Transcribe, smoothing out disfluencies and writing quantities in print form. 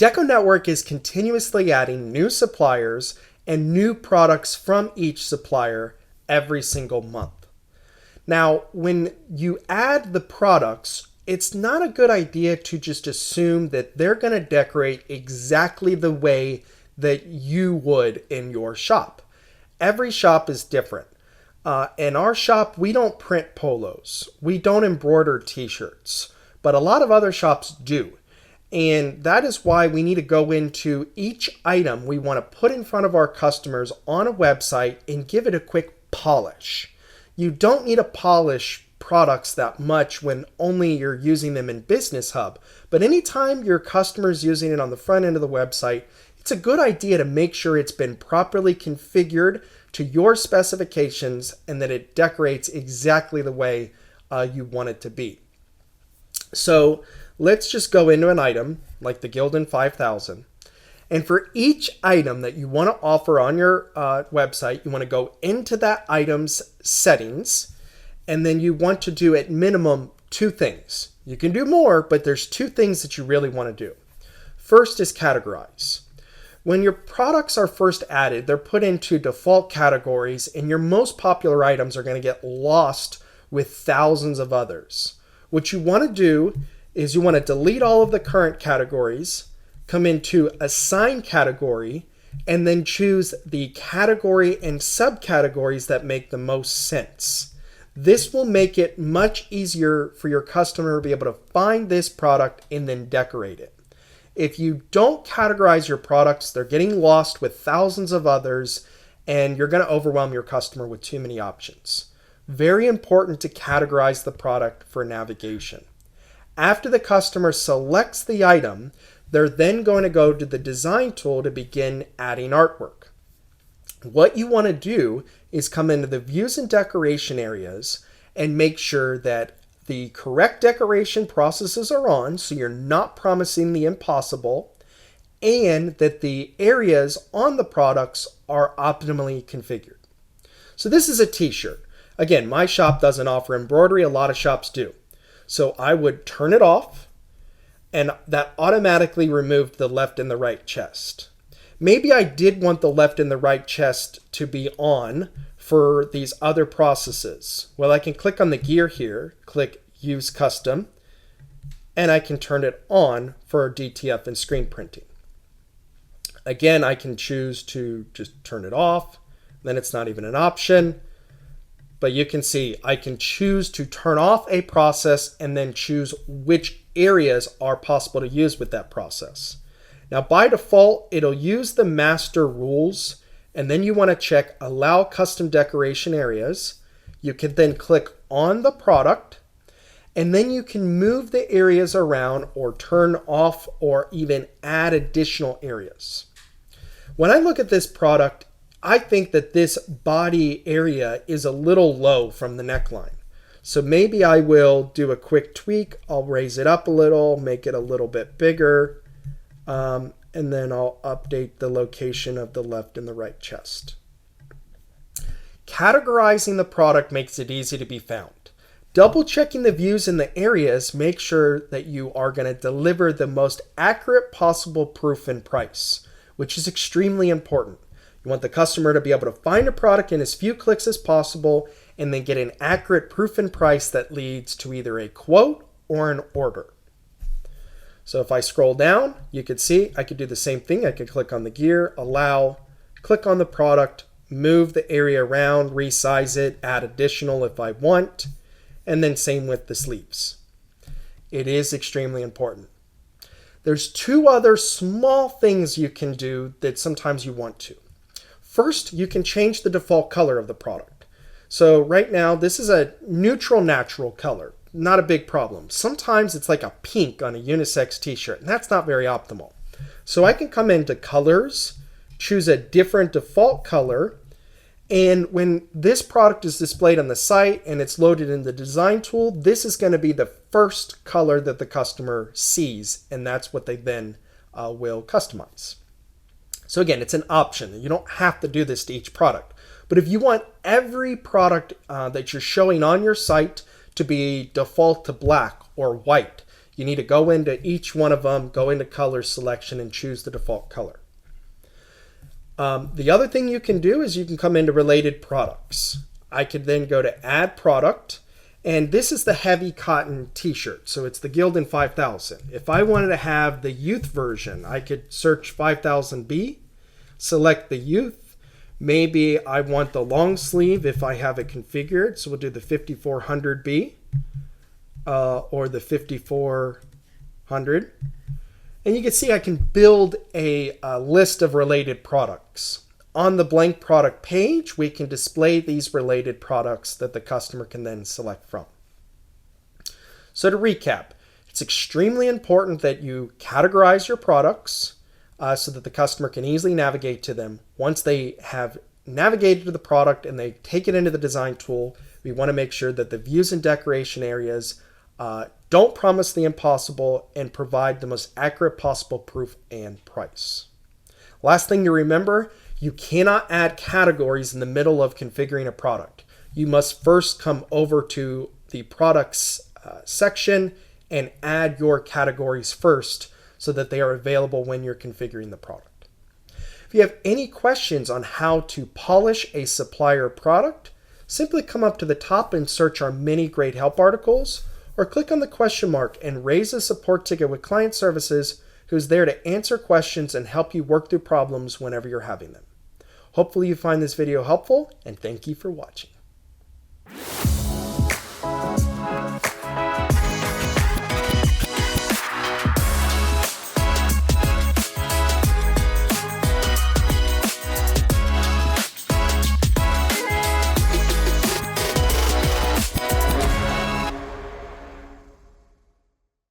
DecoNetwork is continuously adding new suppliers and new products from each supplier every single month. Now, when you add the products, it's not a good idea to just assume that they're going to decorate exactly the way that you would in your shop. Every shop is different. In our shop, we don't print polos. We don't embroider t-shirts, but a lot of other shops do. And that is why we need to go into each item we want to put in front of our customers on a website and give it a quick polish. You don't need to polish products that much when only you're using them in Business Hub. But anytime your customer's using it on the front end of the website, it's a good idea to make sure it's been properly configured to your specifications and that it decorates exactly the way you want it to be. So let's just go into an item like the Gildan 5000. And for each item that you want to offer on your website, you want to go into that item's settings, and then you want to do at minimum 2 things. You can do more, but there's 2 things that you really want to do. First is categorize. When your products are first added, they're put into default categories, and your most popular items are going to get lost with thousands of others. What you want to do is you want to delete all of the current categories, come into assign category, and then choose the category and subcategories that make the most sense. This will make it much easier for your customer to be able to find this product and then decorate it. If you don't categorize your products, they're getting lost with thousands of others, and you're going to overwhelm your customer with too many options. Very important to categorize the product for navigation. After the customer selects the item, they're then going to go to the design tool to begin adding artwork. What you want to do is come into the views and decoration areas and make sure that the correct decoration processes are on, so you're not promising the impossible, and that the areas on the products are optimally configured. So this is a t-shirt. Again, my shop doesn't offer embroidery, a lot of shops do. So I would turn it off, and that automatically removed the left and the right chest. Maybe I did want the left and the right chest to be on for these other processes. Well, I can click on the gear here, click Use Custom, and I can turn it on for DTF and screen printing. Again, I can choose to just turn it off, then it's not even an option. But you can see I can choose to turn off a process and then choose which areas are possible to use with that process. Now, by default, it'll use the master rules, and then you want to check Allow Custom Decoration Areas. You can then click on the product, and then you can move the areas around or turn off or even add additional areas. When I look at this product, I think that this body area is a little low from the neckline. So maybe I will do a quick tweak. I'll raise it up a little, make it a little bit bigger, and then I'll update the location of the left and the right chest. Categorizing the product makes it easy to be found. Double checking the views in the areas make sure that you are going to deliver the most accurate possible proof and price, which is extremely important. You want the customer to be able to find a product in as few clicks as possible and then get an accurate proof and price that leads to either a quote or an order. So if I scroll down, you could see I could do the same thing. I could click on the gear, allow, click on the product, move the area around, resize it, add additional if I want, and then same with the sleeves. It is extremely important. There's 2 other small things you can do that sometimes you want to. First, you can change the default color of the product. So right now, this is a neutral natural color, not a big problem. Sometimes it's like a pink on a unisex t-shirt, and that's not very optimal. So I can come into colors, choose a different default color, and when this product is displayed on the site and it's loaded in the design tool, this is going to be the first color that the customer sees, and that's what they then will customize. So again, it's an option. You don't have to do this to each product. But if you want every product that you're showing on your site to be default to black or white, You need to go into each one of them, go into color selection, and choose the default color. The other thing you can do is you can come into related products. I could then go to add product, and this is the heavy cotton t-shirt. So it's the Gildan 5000. If I wanted to have the youth version, I could search 5000B, select the youth. Maybe I want the long sleeve if I have it configured. So we'll do the 5400B or the 5400. And you can see I can build a list of related products. On the blank product page, we can display these related products that the customer can then select from. So to recap, it's extremely important that you categorize your products so that the customer can easily navigate to them. Once they have navigated to the product and they take it into the design tool, we want to make sure that the views and decoration areas don't promise the impossible and provide the most accurate possible proof and price. Last thing to remember, you cannot add categories in the middle of configuring a product. You must first come over to the products section and add your categories first so that they are available when you're configuring the product. If you have any questions on how to polish a supplier product, simply come up to the top and search our many great help articles, or click on the question mark and raise a support ticket with client services who's there to answer questions and help you work through problems whenever you're having them. Hopefully you find this video helpful, and thank you for watching.